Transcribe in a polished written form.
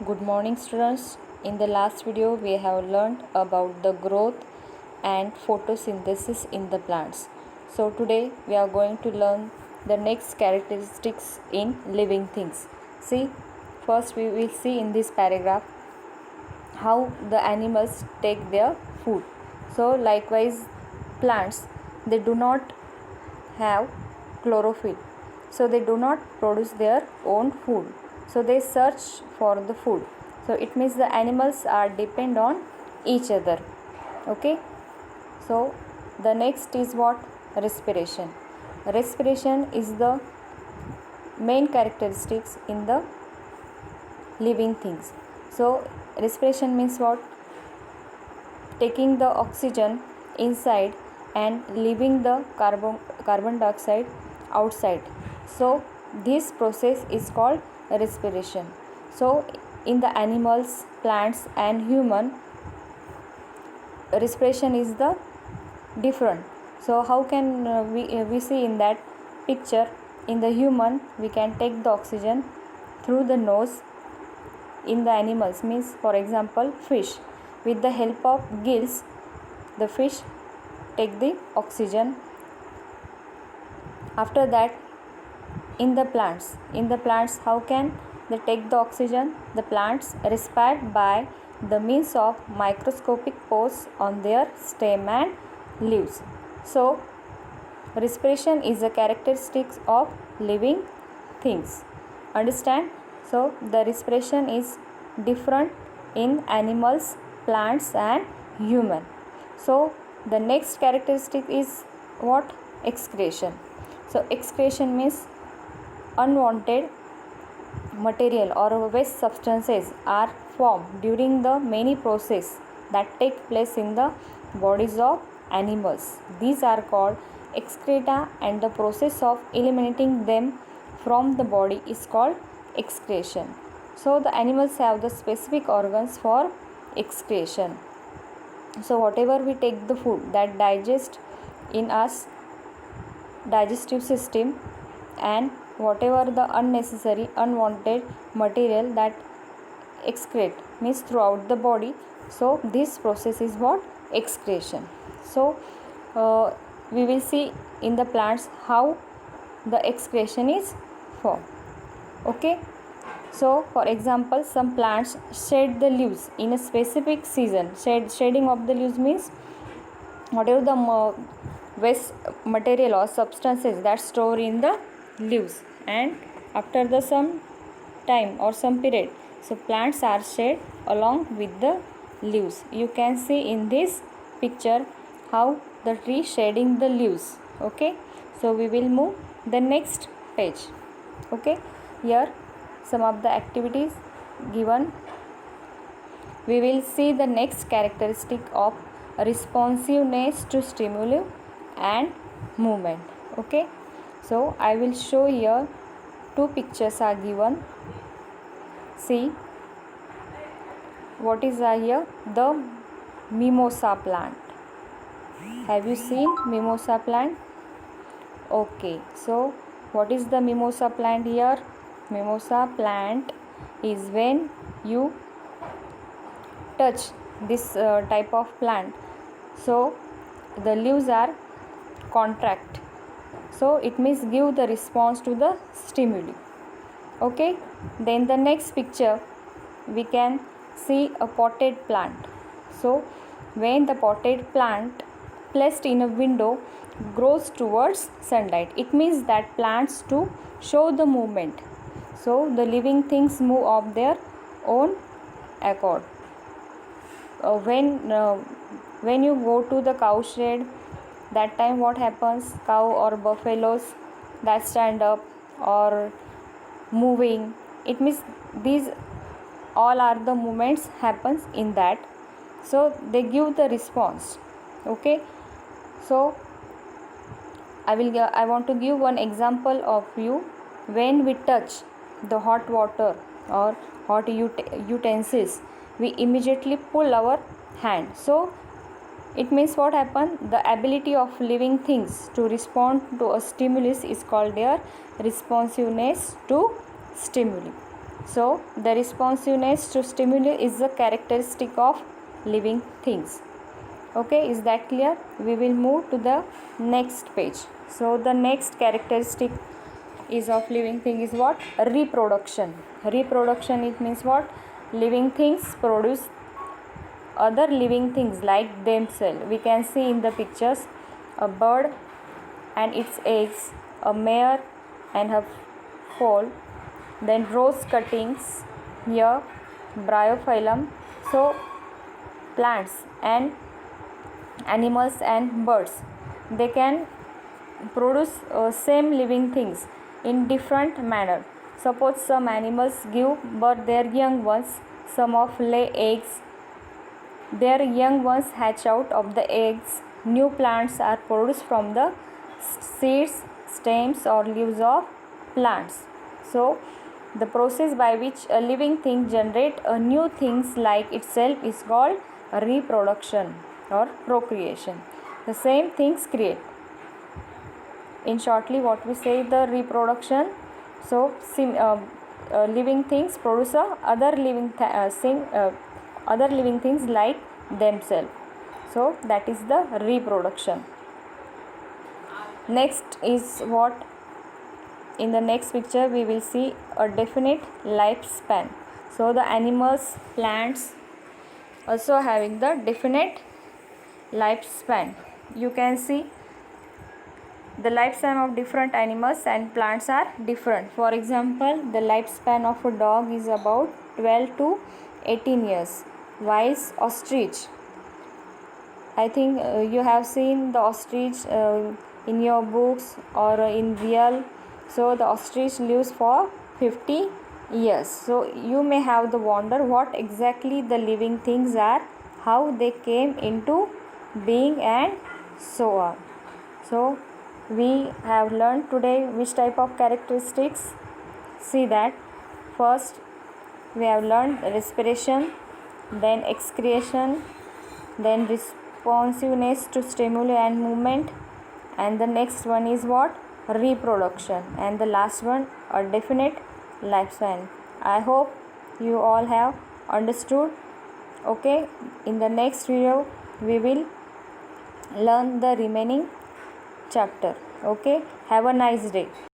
Good morning, students. In the last video, we have learned about the growth and photosynthesis in the plants. So today we are going to learn the next characteristics in living things. See, first we will see in this paragraph how the animals take their food. So likewise, plants, they do not have chlorophyll, so they do not produce their own food, so they search for the food. So it means the animals are depend on each other. Okay, so the next is what? Respiration. Respiration is the main characteristics in the living things. So respiration means what? Taking the oxygen inside and leaving the carbon dioxide outside. So this process is called respiration. So in the animals, plants and human, respiration is the different. So how can we see in that picture? In the human, we can take the oxygen through the nose. In the animals, means for example fish, with the help of gills, the fish take the oxygen. After that, in the plants, how can they take the oxygen? The plants respire by the means of microscopic pores on their stem and leaves. So respiration is a characteristic of living things. Understand? So the respiration is different in animals, plants and human. So the next characteristic is what? Excretion. So excretion means unwanted material or waste substances are formed during the many processes that take place in the bodies of animals. These are called excreta, and the process of eliminating them from the body is called excretion. So the animals have the specific organs for excretion. So whatever we take the food, that digest in us digestive system, and whatever the unnecessary unwanted material that excrete means throughout the body. So this process is what? Excretion. So we will see in the plants how the excretion is formed. Okay, so for example, some plants shed the leaves in a specific season. Shedding of the leaves means whatever the waste material or substances that store in the leaves, and after the some time or some period, so plants are shed along with the leaves. You can see in this picture how the tree shedding the leaves. Okay, so we will move the next page. Okay, here some of the activities given. We will see the next characteristic of responsiveness to stimuli and movement. Okay, so I will show here two pictures are given. See what is here? The mimosa plant. Have you seen mimosa plant? Okay, so what is the mimosa plant here? Mimosa plant is when you touch this type of plant, so the leaves are contract, so it means give the response to the stimuli. Okay, then the next picture we can see a potted plant. So when the potted plant placed in a window grows towards sunlight, it means that plants to show the movement. So the living things move of their own accord. When you go to the cow shed, that time what happens? Cow or buffaloes that stand up or moving, it means these all are the movements happens in that, so they give the response. Okay, so I want to give one example of you. When we touch the hot water or hot utensils, we immediately pull our hand. So it means what happened? The ability of living things to respond to a stimulus is called their responsiveness to stimuli. So the responsiveness to stimuli is a characteristic of living things. Okay, is that clear? We will move to the next page. So the next characteristic is of living thing is what? Reproduction. Reproduction, it means what? Living things produce other living things like themselves. We can see in the pictures a bird and its eggs, a mare and her foal, then rose cuttings, here bryophyllum. So plants and animals and birds, they can produce same living things in different manner. Suppose some animals give birth their young ones, some of lay eggs, their young ones hatch out of the eggs, new plants are produced from the seeds, stems or leaves of plants. So the process by which a living thing generate a new things like itself is called reproduction or procreation. The same things create. In shortly, what we say the reproduction. So living things produce other other living things like themselves. So that is the reproduction. Next is what? In the next picture we will see a definite lifespan. So the animals, plants also having the definite lifespan. You can see the lifespan of different animals and plants are different. For example, the lifespan of a dog is about 12 to 18 years. While ostrich, I think you have seen the ostrich in your books or in real. So the ostrich lives for 50 years. So you may have the wonder what exactly the living things are, how they came into being and so on. So we have learned today which type of characteristics. See that first we have learned respiration, then excretion, then responsiveness to stimuli and movement, and the next one is what? Reproduction, and the last one a definite lifespan. I hope you all have understood. Okay, in the next video we will learn the remaining chapter. Okay, have a nice day.